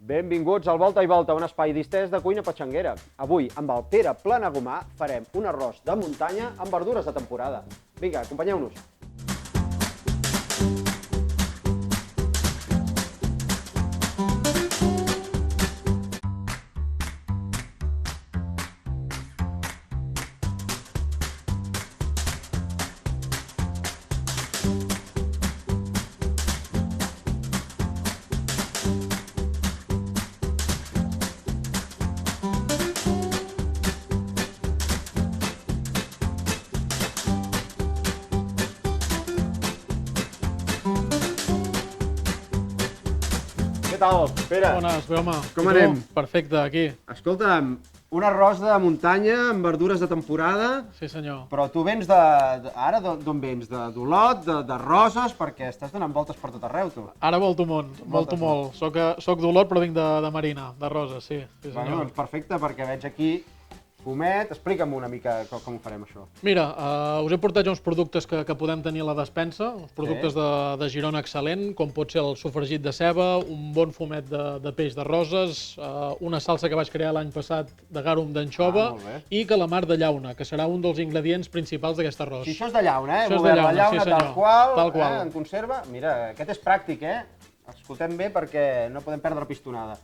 Benvinguts al Volta i Volta, un espai distès de cuina patxanguera. Avui, amb el Pere Planagumà, farem un arròs de muntanya amb verdures de temporada. Vinga, acompanyeu-nos. Què tal, Pere? Bones, home. Com anem? Perfecte, aquí. Escolta'm, un arròs de muntanya amb verdures de temporada, Sí, senyor. però tu vens ara d'on vens? D'Olot, de Roses, perquè estàs donant voltes per tot arreu, tu. Ara volto molt, volto molt. Soc d'Olot, però vinc de Marina, de Roses, sí. Sí, Bueno, senyor. doncs perfecte, perquè veig aquí fumet. Explica'm una mica com ho farem, això. Mira, us he portat ja uns productes que podem tenir a la despensa, uns productes de Girona excel·lent, com pot ser el sofregit de ceba, un bon fumet de peix de roses, una salsa que vaig crear l'any passat de garum d'anxova molt bé. i calamar de llauna, que serà un dels ingredients principals d'aquest arròs. Si això és de llauna, Això és de Govern, la llauna, llauna sí, tal senyor. qual, Tal qual. en conserva. Mira, aquest és pràctic, Escoltem bé perquè no podem perdre pistonada.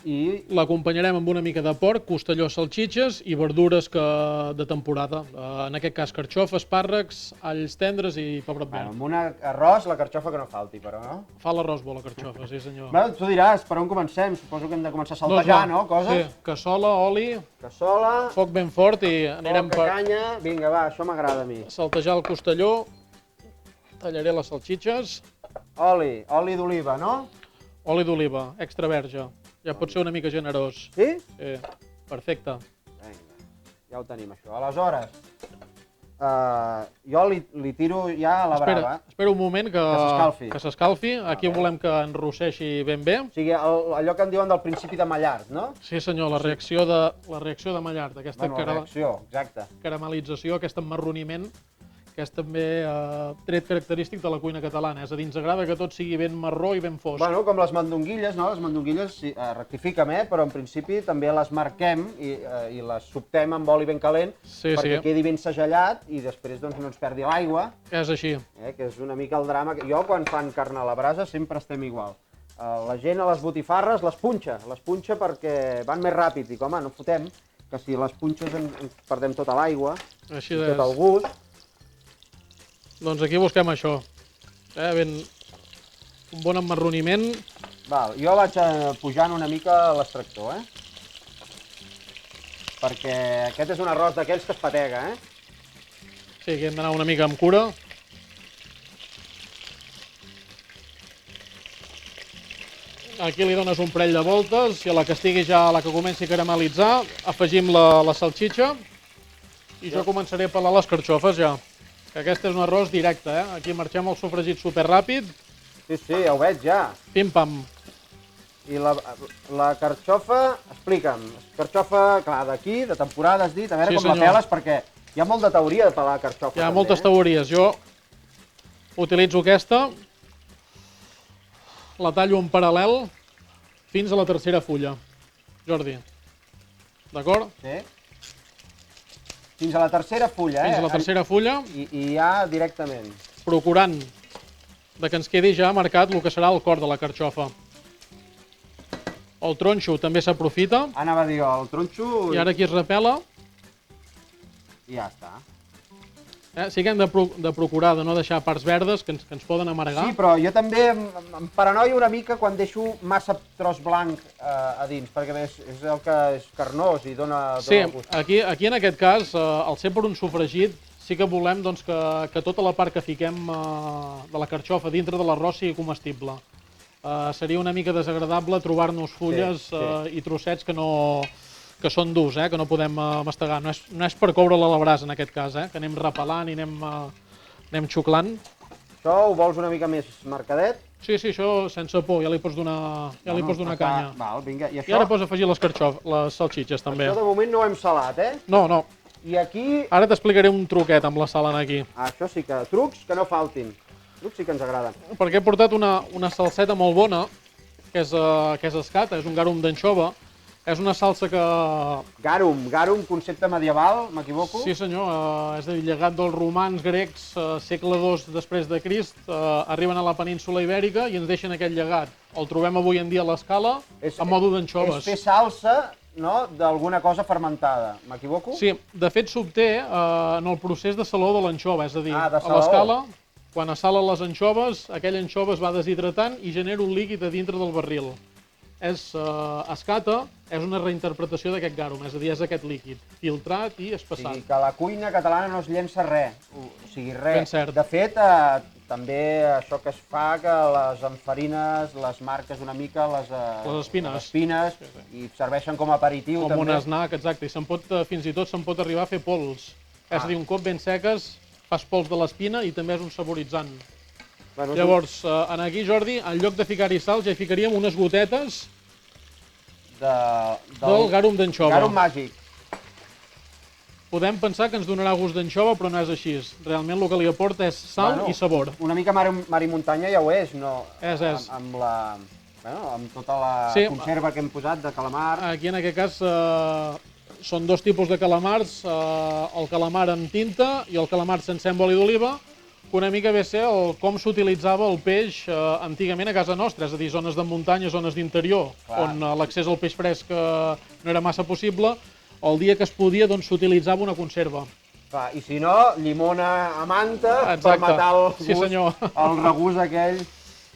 I L'acompanyarem amb una mica de porc, costelló, salxitxes i verdures de temporada. En aquest cas, carxofa, espàrrecs, alls tendres i pebrot bueno, verd. amb un arròs, la carxofa que no falti, però, no? Fa l'arròs bo, la carxofa, sí senyor. Bueno, tu diràs, per on comencem? Suposo que hem de començar a saltejar, no? Coses? Sí, cassola, oli, Cassola, foc ben fort i anirem poca canya. Vinga, va, això m'agrada a mi. saltejar el costelló, tallaré les salxitxes, Oli d'oliva, no? oli d'oliva, extra verge. Ja pot ser una mica generós. Sí? Sí, perfecte. Vinga, ja ho tenim, això. Aleshores, jo li tiro ja a la brava. Espera un moment s'escalfi. que s'escalfi. Aquí volem que enrosseixi ben bé. O sigui, allò que en diuen del principi de Mallard, no? Sí senyor, la reacció de Mallard, aquesta Bueno, la reacció, exacte. caramelització, aquest emmarroniment, que és també tret característic de la cuina catalana. És a dir, ens agrada que tot sigui ben marró i ben fosc. Bueno, com les mandonguilles, no? Les mandonguilles, sí, rectifica'm, però en principi també les marquem i les sobtem amb oli ben calent perquè quedi ben segellat i després doncs, no ens perdi l'aigua, És així. que és una mica el drama. Jo, quan fan carn a la brasa, sempre estem igual. La gent a les botifarres les punxa perquè van més ràpid i, home, no fotem que si les punxes ens perdem tota l'aigua, Així tot és. el gust. Doncs aquí busquem això. Un bon emmarroniment. Val, jo vaig pujant una mica l'extractor, perquè aquest és un arròs d'aquells que es patega, Sí, aquí hem d'anar una mica amb cura. Aquí li dones un parell de voltes i a la que estigui ja, a la que comenci a caramelitzar, afegim la salxitxa i jo començaré a pelar les carxofes ja. Que aquest és un arròs directe, Aquí marxem el sofregit superràpid. Sí, ja ho veig, ja. Pim-pam. I la carxofa, explica'm, carxofa, clar, d'aquí, de temporada, has dit, a veure Sí, com la senyor. peles, perquè hi ha molt de teoria de pelar carxofa. Hi ha també, moltes teories. Jo utilitzo aquesta, la tallo en paral·lel fins a la tercera fulla. Jordi, d'acord? Sí. Fins a la tercera fulla, Fins a la tercera fulla, I ja directament. procurant que ens quedi ja marcat el que serà el cor de la carxofa. El tronxo també s'aprofita Anava a dir jo, el tronxo i ara aquí es repela. i ja està. Sí que hem de procurar de no deixar parts verdes que ens poden amargar. Sí, però jo també em paranoia una mica quan deixo massa tros blanc a dins, perquè és el que és carnós i dona Sí, gust. aquí en aquest cas, al ser per un sofregit, sí que volem doncs, que tota la part que fiquem de la carxofa dintre de l'arròs sigui comestible. Seria una mica desagradable trobar-nos fulles i trossets que són durs, que no podem mastegar. No és per coure-la a la brasa en aquest cas, que anem repelant i anem xuclant. Això ho vols una mica més marcadet? Sí, això sense por, ja li pots donar canya. Val, vinga. I I ara pots afegir les salxitxes també. Això de moment no ho hem salat, No. I aquí... Ara t'explicaré un truquet amb la sal aquí. Això sí que... Trucs que no faltin. Trucs sí que ens agraden. Perquè he portat una salseta molt bona, que és escata, és un garum d'anxova. És una salsa que... Garum, concepte medieval, m'equivoco? Sí senyor, és a dir, llegat dels romans grecs, segle II després de Crist, arriben a la península Ibèrica i ens deixen aquest llegat. El trobem avui en dia a l'escala, a modo d'anxoves. És fer salsa, no?, d'alguna cosa fermentada, m'equivoco? Sí, de fet s'obté en el procés de saló de l'anxova, és a dir, de a saló. l'escala, quan es salen les anxoves, aquella anxova es va deshidratant i genera un líquid a dintre del barril. És escata, és una reinterpretació d'aquest garum, és a dir, és aquest líquid, filtrat i espessat. O sigui, que la cuina catalana no es llença res, o sigui, res. Ben cert. De fet, també això que es fa, que les enfarines, les marques una mica, les espines, i serveixen com a aperitiu també. Com un snack, exacte, i fins i tot se'n pot arribar a fer pols. És a dir, un cop ben seques, fas pols de l'espina i també és un saboritzant. Llavors, aquí, Jordi, en lloc de ficar-hi sal, ja hi ficaríem unes gotetes del garum d'anxova. Garum màgic. Podem pensar que ens donarà gust d'anxova, però no és així. Realment el que li aporta és sal i sabor. Una mica mar i muntanya ja ho és, no? És. Amb tota la conserva que hem posat de calamar. Aquí, en aquest cas, són dos tipus de calamars, el calamar amb tinta i el calamar sencer amb oli d'oliva, que una mica ve a ser com s'utilitzava el peix antigament a casa nostra, és a dir, zones de muntanya, zones d'interior, on l'accés al peix fresc no era massa possible. El dia que es podia, doncs, s'utilitzava una conserva. I si no, llimona a manta per matar el gust, el regust aquell.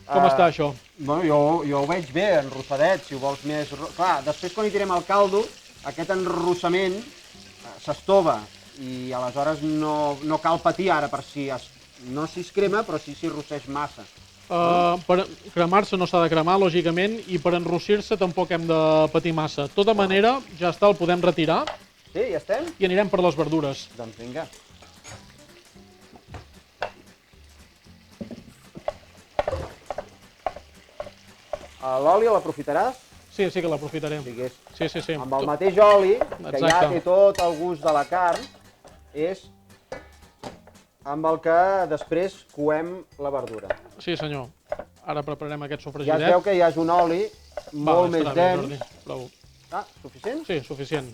Com està això? Jo ho veig bé, enrossadet, si ho vols més... Clar, després quan hi tirem el caldo, aquest enrossament s'estova i aleshores no cal patir ara per si no s'hi crema, però sí s'hi rosseix massa. Per cremar-se no s'ha de cremar, lògicament, i per enrossir-se tampoc hem de patir massa. De tota manera, ja està, el podem retirar. Sí, ja estem? I anirem per les verdures. Doncs vinga. L'oli l'aprofitaràs? Sí, sí que l'aprofitarem. Sí. Amb el mateix oli, que ja té tot el gust de la carn, és amb el que després coem la verdura. Sí, senyor. Ara prepararem aquest sofregidet. Ja es veu que ja és un oli molt més dens. Suficient? Sí, suficient.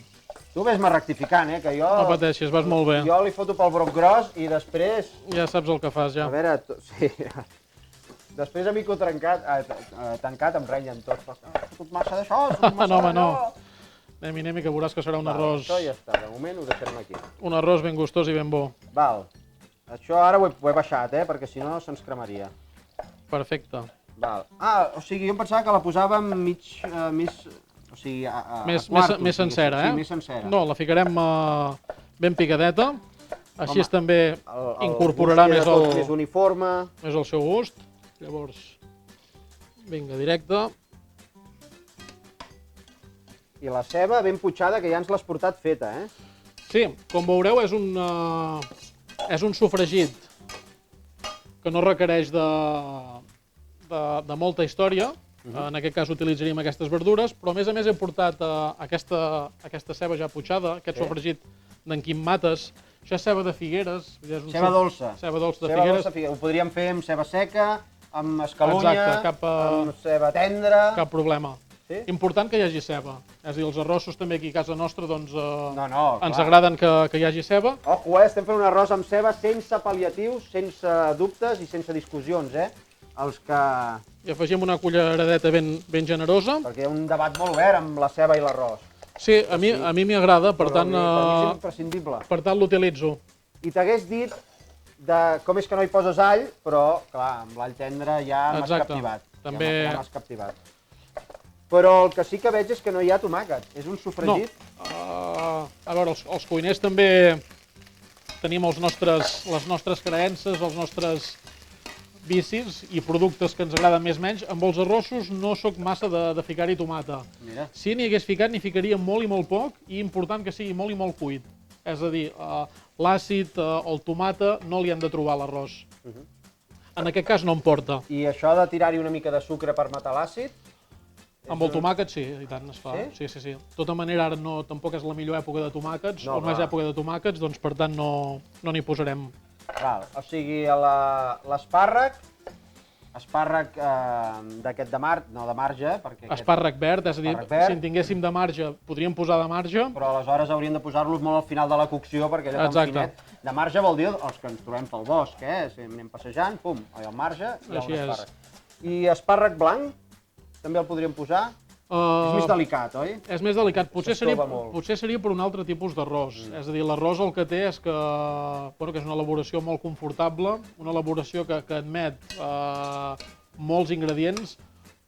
Tu ves-me rectificant, que jo... No pateixis, vas molt bé. Jo li foto pel broc gros i després... Ja saps el que fas, ja. A veure, sí. Després a mi que ho tancat em renyen tots. Has fotut massa d'això, has fotut massa d'allò... No. Anem-hi, que veuràs que serà un arròs... Això ja està, de moment ho deixem aquí. Un arròs ben gustós i ben bo. Val. Això ara ho he baixat, perquè si no se'ns cremaria. Perfecte. Val. O sigui, jo em pensava que la posàvem més sencera, Sí, més sencera. No, la ficarem ben picadeta. Així també incorporarà més uniforme. Més el seu gust. Llavors, vinga, directe. I la ceba ben punxada, que ja ens l'has portat feta, Sí, com veureu és un sofregit que no requereix de molta història. En aquest cas utilitzaríem aquestes verdures, però a més he portat aquesta ceba ja punxada, aquest sofregit d'en Quim Mates. Això és ceba de Figueres. Ceba dolça. Ceba dolça de Figueres. Ho podríem fer amb ceba seca, amb escalunya, amb ceba tendra. Cap problema. Important que hi hagi ceba. És a dir, els arrossos també aquí a casa nostra ens agraden que hi hagi ceba. Ojo, estem fent un arròs amb ceba sense pal·liatius, sense dubtes i sense discussions, Els que... I afegim una culleradeta ben generosa. Perquè hi ha un debat molt obert amb la ceba i l'arròs. Sí, a mi m'hi agrada, per tant... Per mi és imprescindible. Per tant, l'utilitzo. I t'hagués dit com és que no hi poses all, però, clar, amb l'all tendre ja m'has captivat. També... Ja m'has captivat. Però el que sí que veig és que no hi ha tomàquet. És un sofregit. No. A veure, els cuiners també tenim les nostres creences, els nostres vicis i productes que ens agraden més o menys. Amb els arrossos no sóc massa de ficar-hi tomata. Si n'hi hagués ficat, n'hi ficaria molt i molt poc, i important que sigui molt i molt cuit. És a dir, l'àcid o el tomata no li han de trobar l'arròs. En aquest cas no em porta. I això de tirar-hi una mica de sucre per matar l'àcid? Amb el tomàquet sí, i tant es fa. Sí. De tota manera, ara tampoc és la millor època de tomàquets, o no és època de tomàquets, doncs per tant no n'hi posarem. O sigui, l'espàrrec espàrrec d'aquest de marge, perquè Espàrrec verd, és a dir, espàrrec verd. si en tinguéssim de marge, podríem posar de marge. Però aleshores hauríem de posar-los molt al final de la cocció, perquè allò tan Exacte. finet. De marge vol dir els que ens trobem pel bosc, Si anem passejant, pum, al marge hi ha Així un és. espàrrec. I espàrrec blanc, també el podríem posar. És més delicat, oi? És més delicat. Potser S'estova molt. seria per un altre tipus d'arròs. És a dir, l'arròs el que té és que, que és una elaboració molt confortable, una elaboració que admet molts ingredients.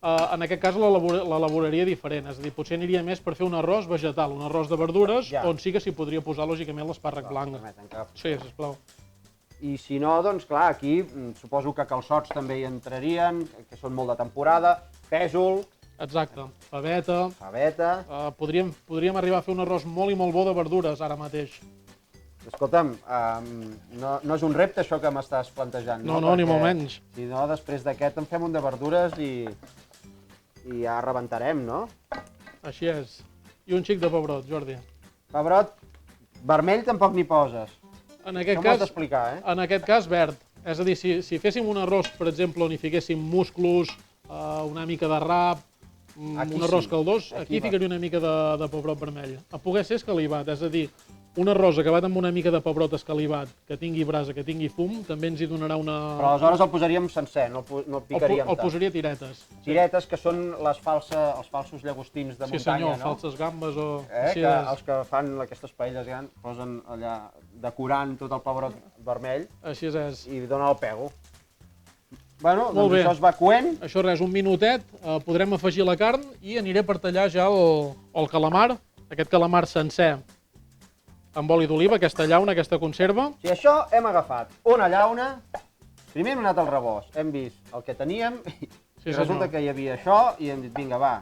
En aquest cas l'elaboraria diferent, és a dir, potser aniria més per fer un arròs vegetal, un arròs de verdures, Ja. on sí que s'hi podria posar, lògicament, l'espàrrec blanc. Permeten que- Sí, sisplau. I si no, doncs clar, aquí suposo que calçots també hi entrarien, que són molt de temporada, pèsol, Exacte. Paveta. fabeta. Podríem arribar a fer un arròs molt i molt bo de verdures ara mateix. Escolta'm, no és un repte això que m'estàs plantejant, no? No, ni Perquè, molt menys. Si no, després d'aquest en fem un de verdures i ja rebentarem, no? Així és. I un xic de pebrot, Jordi. Pebrot vermell tampoc n'hi poses. En Això aquest m'ho has cas, d'explicar, en aquest cas, verd. És a dir, si féssim un arròs, per exemple, on hi fiquéssim musclos, una mica de rap, Aquí un arròs sí. caldós, Aquí aquí va. ficaria una mica de pebrot vermell. A poder ser escalivat, és a dir, un arròs acabat amb una mica de pebrot escalivat, que tingui brasa, que tingui fum, també ens hi donarà una... Però aleshores el posaríem sencer, no el picaríem El tant. posaria tiretes. Tiretes, que són els falsos llagostins de Sí, muntanya, senyor, no? falses gambes o... Que els que fan aquestes paelles grans posen allà decorant tot el pebrot vermell Així és. i donen el pego. Bueno, Molt doncs bé. això es va coent. Això res, un minutet, podrem afegir la carn i aniré per tallar ja el calamar, aquest calamar sencer amb oli d'oliva, aquesta llauna, aquesta conserva. Si això hem agafat una llauna, primer hem anat al rebost, hem vist el que teníem i resulta senyor. que hi havia això i hem dit, vinga, va,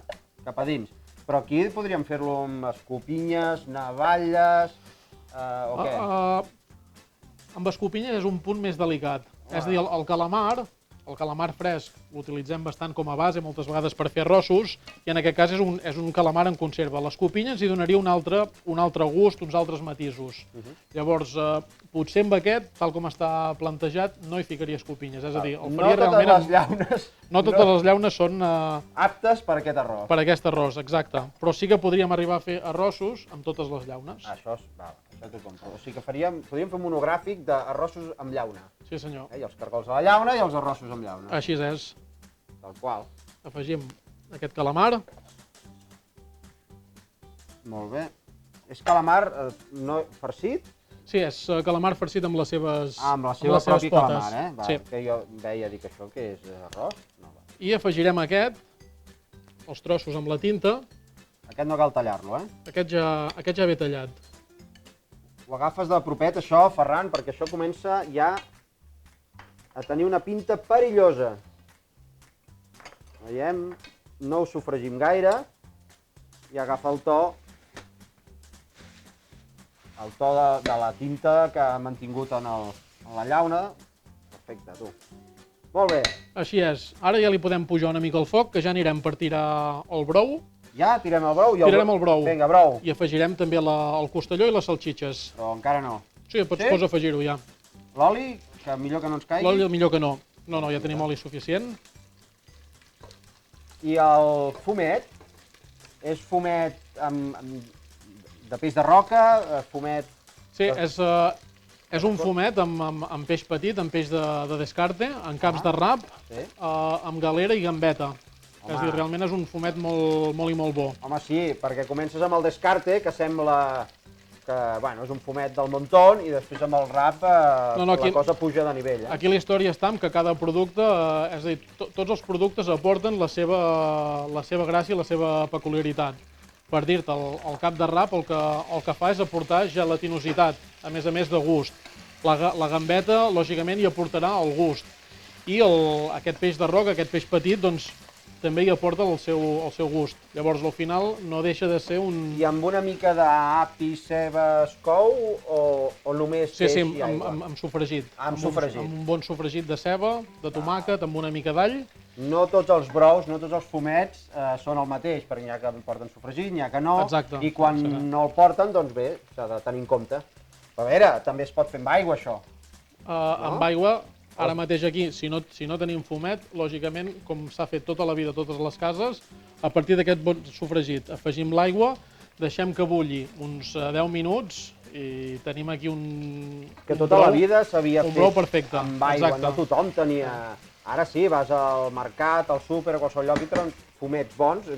cap a dins. Però aquí podríem fer-lo amb escopinyes, navalles, o què? Amb escopinyes és un punt més delicat. És a dir, el calamar fresc l'utilitzem bastant com a base, moltes vegades per fer arrossos, i en aquest cas és un calamar en conserva. L'escopinyo ens hi donaria un altre gust, uns altres matisos. Llavors, potser amb aquest, tal com està plantejat, no hi ficaria escopinyes. És a dir, el faria realment... les llaunes No totes les llaunes són aptes per aquest arròs. per aquest arròs, exacte. Però sí que podríem arribar a fer arrossos amb totes les llaunes. Això t'ho compro. O sigui que podríem fer un monogràfic d'arrossos amb llauna. Sí, senyor. I els cargols a la llauna i els arrossos amb llauna. Així és. Tal qual. Afegim aquest calamar. Molt bé. És calamar no farcit? Sí, és calamar farcit amb les seves Amb la seva les seves pròpia potes. calamar, Va, Sí. que jo veia dir que això que és arròs. No, va. I afegirem els trossos amb la tinta. Aquest no cal tallar-lo, Aquest ja ve tallat. Ho agafes de propet, això, Ferran, perquè això comença ja a tenir una pinta perillosa. Veiem, no ho sofregim gaire i agafa el to de la tinta que ha mantingut en la llauna. Perfecte, tu. Molt bé. Així és. Ara ja li podem pujar una mica al foc, que ja anirem per tirar el brou. Ja tirem el brou? Tirarem el brou. Vinga, brou. I afegirem també el costelló i les salxitxes. Però encara no. Sí, pots afegir-ho ja. L'oli, que millor que no ens caigui. L'oli millor que no. No, ja tenim oli suficient. I el fumet, és fumet de peix de roca, fumet... Sí, és un fumet amb peix petit, amb peix de descarte, en caps de rap, amb galera i gambeta. És a dir, realment és un fumet molt i molt bo. Home, sí, perquè comences amb el descarte, que sembla que, bueno, és un fumet del montón, i després amb el rap la cosa puja de nivell. Aquí la història està en que cada producte, és a dir, tots els productes aporten la seva gràcia i la seva peculiaritat. Per dir-te, el cap de rap el que fa és aportar gelatinositat, a més de gust. La gambeta, lògicament, hi aportarà el gust. I aquest peix de roca, aquest peix petit, doncs, també hi aporta el seu gust. Llavors, al final, no deixa de ser un... I amb una mica d'api, ceba, es cou o només peix i aigua? Sí, amb sofregit. Amb sofregit. Amb un bon sofregit de ceba, de tomàquet, amb una mica d'all. No tots els brous, no tots els fumets són el mateix, perquè n'hi ha que porten sofregit, n'hi ha que no. Exacte. I quan no el porten, doncs bé, s'ha de tenir en compte. Però a veure, també es pot fer amb aigua, això. Amb aigua, Ara mateix aquí, si no tenim fumet, lògicament, com s'ha fet tota la vida a totes les cases, a partir d'aquest bon sofregit afegim l'aigua, deixem que bulli uns 10 minuts i tenim aquí Que tota la vida s'havia un brou fet perfecte. amb aigua, Exacte. no tothom tenia... Ara sí, vas al mercat, al súper, a qualsevol lloc i troben fumets bons,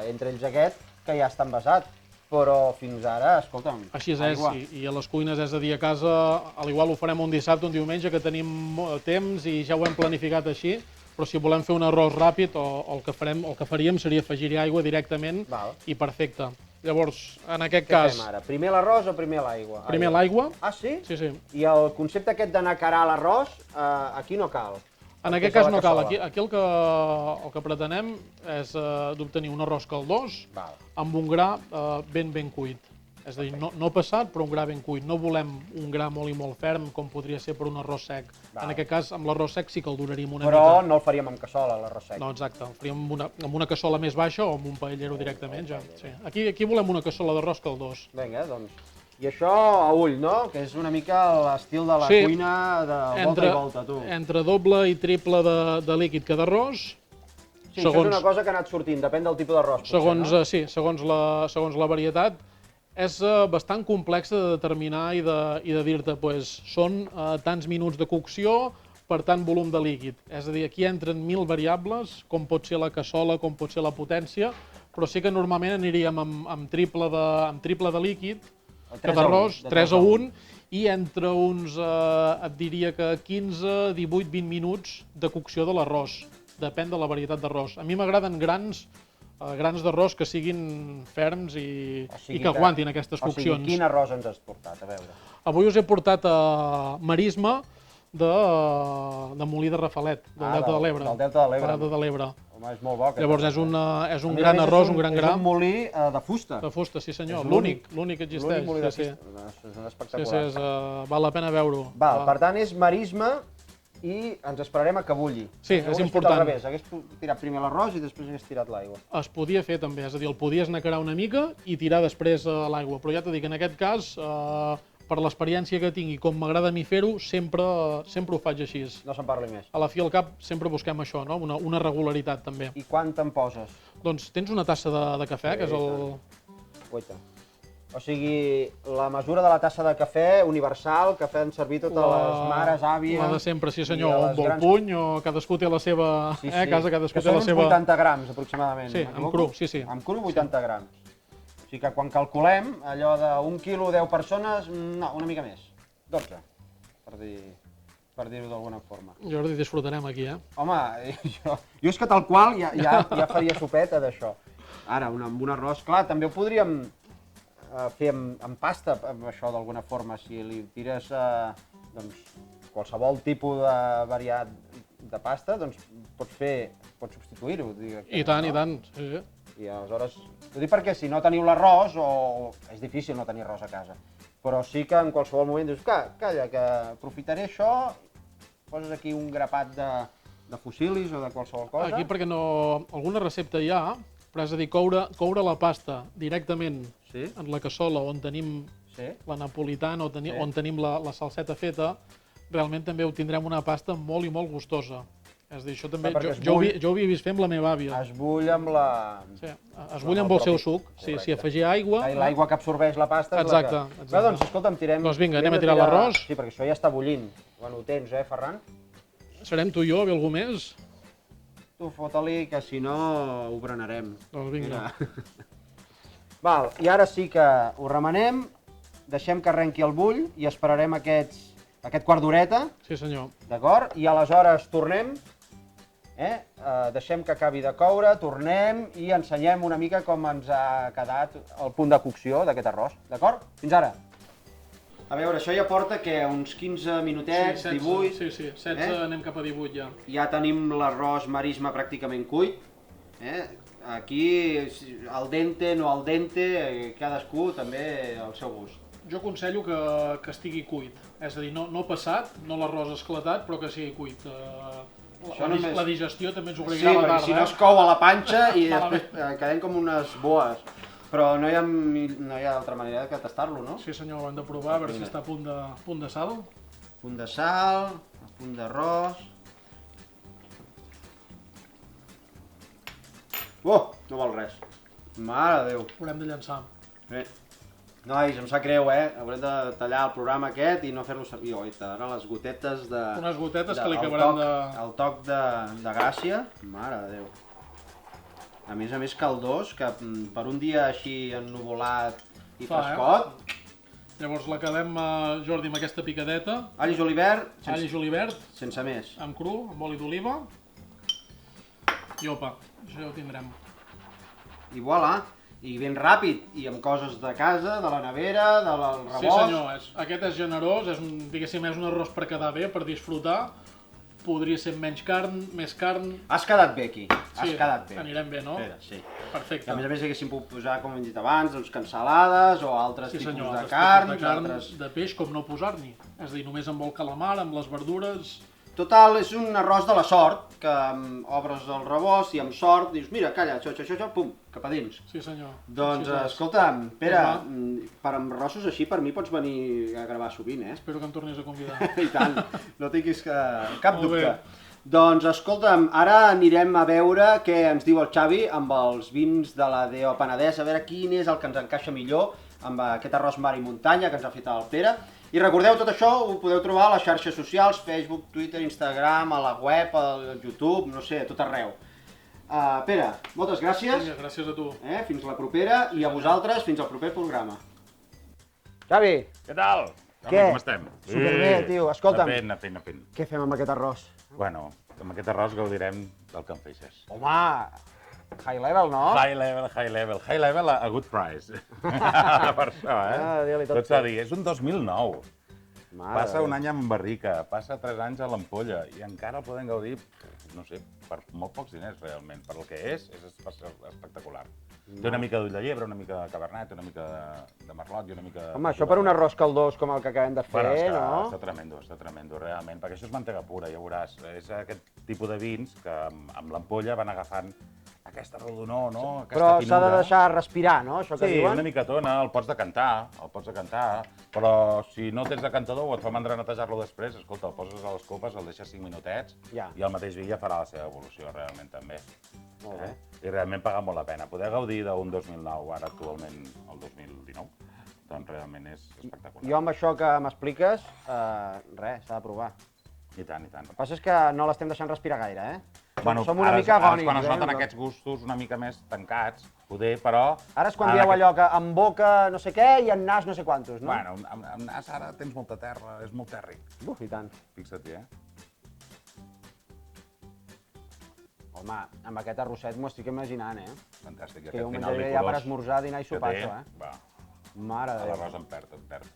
entre ells aquest, que ja està envasat. Però fins ara, escolta'm, Així és, aigua. i a les cuines és a dir a casa, a l'igual ho farem un dissabte, un diumenge, que tenim temps i ja ho hem planificat així, però si volem fer un arròs ràpid, el que faríem seria afegir-hi aigua directament i perfecte. Llavors, en aquest Què cas... fem ara? Primer l'arròs o primer l'aigua? Primer l'aigua. Ah, sí? Sí, sí. I el concepte aquest d'anar a carar l'arròs, aquí no cal. En aquest cas no cal. Aquí el que pretenem és d'obtenir un arròs caldós amb un gra ben cuit. És a dir, no passat, però un gra ben cuit. No volem un gra molt i molt ferm, com podria ser per un arròs sec. En aquest cas, amb l'arròs sec sí que el donaríem una mica. Però no el faríem amb cassola, l'arròs sec. No, exacte. El faríem amb una cassola més baixa o amb un paellero directament, ja. Aquí volem una cassola d'arròs caldós. Vinga, doncs. I això a ull, no? Que és una mica l'estil de la cuina de volta i volta, tu. Entre doble i triple de líquid que d'arròs. Sí, això és una cosa que ha anat sortint, depèn del tipus d'arròs. Sí, segons la varietat. És bastant complex de determinar i de dir-te, són tants minuts de cocció per tant volum de líquid. És a dir, aquí entren 1000 variables, com pot ser la cassola, com pot ser la potència, però sí que normalment aniríem amb triple de líquid, que d'arròs, 3 a 1, i entre uns, et diria que 15, 18, 20 minuts de cocció de l'arròs. Depèn de la varietat d'arròs. A mi m'agraden grans d'arròs que siguin ferms i que aguantin aquestes coccions. O sigui, quin arròs ens has portat? A veure. Avui us he portat marisma de molí de Rafalet, del Delta de l'Ebre. Del Delta de l'Ebre. Home, és molt bo. Llavors és un gran arròs, un gran gra. És un molí de fusta. De fusta, sí senyor. L'únic que existeix. L'únic molí de fusta. És espectacular. Sí, val la pena veure-ho. Per tant, és marisma i ens esperarem a que bulli. Sí, és important. Al revés, hagués tirat primer l'arròs i després hagués tirat l'aigua. Es podia fer també, és a dir, el podies nacarar una mica i tirar després l'aigua, però ja t'ho dic, en aquest cas, per l'experiència que tinc i com m'agrada a mi fer-ho, sempre ho faig així. No se'n parli més. A la fi al cap sempre busquem això, no? Una regularitat també. I quant te'n poses? Doncs tens una tassa de cafè, que és el... Guaita. O sigui, la mesura de la tassa de cafè universal, que fan servir totes les mares, àvies... La de sempre, sí senyor, un vol puny, o cadascú té la seva... casa, cadascú té la seva... Que són uns 80 grams, aproximadament. Sí, amb cru, sí. Amb cru, 80 grams. O sigui que quan calculem, allò d'un quilo, 10 persones, no, una mica més. 12, per dir-ho d'alguna forma. Jordi, disfrutarem aquí, Home, jo és que tal qual ja faria sopeta d'això. Ara, amb un arròs, clar, també ho podríem fer amb pasta, amb això d'alguna forma. Si li tires qualsevol tipus de variat de pasta, doncs pots substituir-ho. I tant, i tant. I aleshores, ho dic perquè si no teniu l'arròs, o és difícil no tenir arròs a casa, però sí que en qualsevol moment dius, calla, que aprofitaré això, poses aquí un grapat de fusilis o de qualsevol cosa. Aquí perquè no... Alguna recepta hi ha, però és a dir, coure la pasta directament en la cassola on tenim la napolitana, on tenim la salseta feta, realment també obtindrem una pasta molt i molt gustosa. És a dir, això també jo ho havia vist fer amb la meva àvia. Es bull amb la... Sí, es bull amb el seu suc. Sí, si afegir aigua... L'aigua que absorbeix la pasta és la que... Exacte. Bé, doncs, escolta'm, tirem... Doncs vinga, anem a tirar l'arròs. Sí, perquè això ja està bullint. Bueno, ho tens, Ferran? Serem tu i jo, ve algú més? Tu fota-li, que si no ho berenarem. Doncs vinga. Val, i ara sí que ho remenem, deixem que arrenqui el bull i esperarem aquest quart d'horeta. Sí, senyor. D'acord? I aleshores tornem, deixem que acabi de coure, tornem i ensenyem una mica com ens ha quedat el punt de cocció d'aquest arròs. D'acord? Fins ara. A veure, això ja porta uns 15 minutets, 18... Sí, 16 anem cap a 18 ja. Ja tenim l'arròs marisma pràcticament cuit. Aquí, al dente, no al dente, cadascú també al seu gust. Jo aconsello que estigui cuit, és a dir, no passat, no l'arròs esclatat, però que sigui cuit. La digestió també ens obligarà a la tarda. Sí, perquè si no es cou a la panxa i després quedem com unes boes. Però no hi ha altra manera que tastar-lo, no? Sí senyor, ho hem de provar, a veure si està a punt de sal. punt de sal, un punt d'arròs... Oh, no vol res. Mare de Déu. Haurem de llançar. Bé. Nois, em sap greu, Haurem de tallar el programa aquest i no fer-lo servir. Ara les gotetes de... Unes gotetes que li acabaran de... El toc de gràcia. Mare de Déu. A més caldós, que per un dia així ennuvolat i frescot... Llavors l'acabem, Jordi, amb aquesta picadeta. All i julivert. All i julivert. Sense més. Amb cru, amb oli d'oliva. I opa, això ja ho tindrem. I voilà. I ben ràpid, i amb coses de casa, de la nevera, del rebost... Sí senyor, aquest és generós, diguéssim, és un arròs per quedar bé, per disfrutar. Podria ser menys carn, més carn... Has quedat bé aquí, has quedat bé. Anirem bé, no? Sí. Perfecte. I a més haguéssim pogut posar, com hem dit abans, doncs cansalades o altres tipus de carn. De peix, com no posar-n'hi. És a dir, només amb el calamar, amb les verdures... Total, és un arròs de la sort, que obres el rebost i amb sort dius, mira, calla, això, pum, cap a dins. Sí senyor. Doncs, escolta'm, Pere, per amb arrossos així, per mi pots venir a gravar sovint, Espero que em tornis a convidar. I tant, no tinguis cap dubte. Doncs, escolta'm, ara anirem a veure què ens diu el Xavi amb els vins de la DO Penedès, a veure quin és el que ens encaixa millor amb aquest arròs mar i muntanya que ens ha fet el Pere. I recordeu, tot això ho podeu trobar a les xarxes socials, Facebook, Twitter, Instagram, a la web, al YouTube, no sé, a tot arreu. Pere, moltes gràcies. Vinga, gràcies a tu. Fins la propera i a vosaltres fins al proper programa. Xavi! Què tal? Què? Com estem? Superbé, tio. Escolta'm. Anar fent. Què fem amb aquest arròs? Bueno, amb aquest arròs gaudirem del que em feixes. Home, high level, no? High level, a good price. Per això, Tot s'ha de dir, és un 2009. Passa un any amb barrica, passa 3 anys a l'ampolla i encara el podem gaudir, no sé, per molt pocs diners realment. Per el que és espectacular. Té una mica d'ull de llebre, una mica de cabernet, una mica de merlot i una mica... Home, això per un arròs caldós com el que acabem de fer, no? Està tremendo, realment, perquè això és mantega pura, ja veuràs. És aquest tipus de vins que amb l'ampolla van agafant aquesta rodonor, no? Però s'ha de deixar respirar, no? Això que diuen? Sí, una micatona, el pots decantar, però si no tens decantador o et fa mandra netejar-lo després, escolta, el poses a les copes, el deixes 5 minutets i el mateix vi ja farà la seva evolució, realment, també. Molt bé. I realment paga molt la pena. Poder gaudir d'un 2009, ara actualment el 2019, doncs realment és espectacular. Jo amb això que m'expliques, res, s'ha de provar. I tant, i tant. El que passa és que no l'estem deixant respirar gaire, Bueno, som una mica agònics, quan es noten aquests gustos una mica més tancats, poder, però... Ara és quan dieu allò que amb boca no sé què i en nas no sé quantos, no? Bueno, amb nas ara tens molta terra, és molt tèrric. I tant. Fixa't-hi, Home, amb aquest arrosset m'ho estic imaginant, Fantàstic. Que ho menjaré ja per esmorzar, dinar i sopar, Va. Mare de Déu. L'arròs em perd.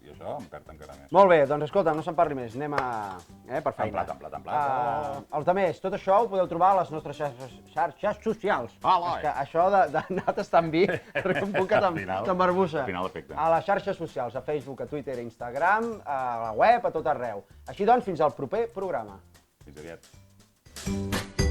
I això em perd encara més. Molt bé, doncs escolta, no se'n parli més, anem a... per feina. En plat. Els altres, tot això ho podeu trobar a les nostres xarxes socials. És que això d'anar tastant vi, un poc que t'embarbussa. A les xarxes socials, a Facebook, a Twitter, a Instagram, a la web, a tot arreu. Així doncs, fins al proper programa. Fins aviat.